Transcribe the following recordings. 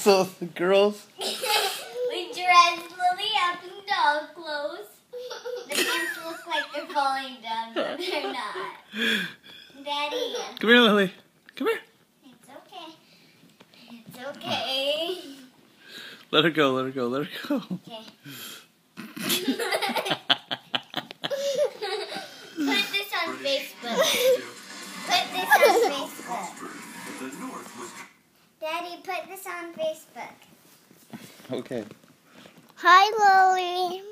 So the girls. We dressed Lily up in dog clothes. The pants look like they're falling down, but they're not. Daddy. Come here, Lily. Come here. It's okay. It's okay. Let her go. Let her go. Let her go. Okay. Put this on Facebook. Put this on Facebook. Daddy, put this on Facebook. Okay. Hi, Lily.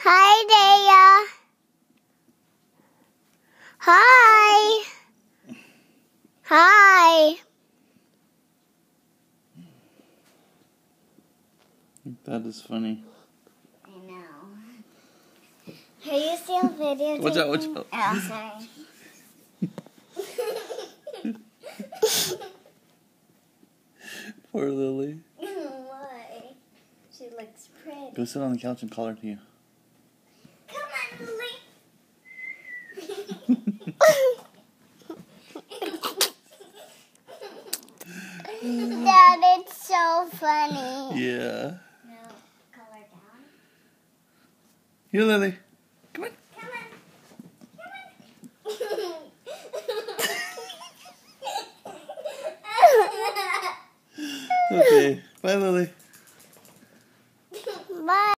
Hi, Daya. Hi. Hi. That is funny. I know. Are you still videotaping? Watch out, watch out. Oh, sorry. Poor Lily. Why? She looks pretty. Go sit on the couch and call her to you. Come on, Lily. Dad, it's so funny. Yeah. No, color down. Here, Lily. Come on. Come on. Come on. Okay. Bye, Lily.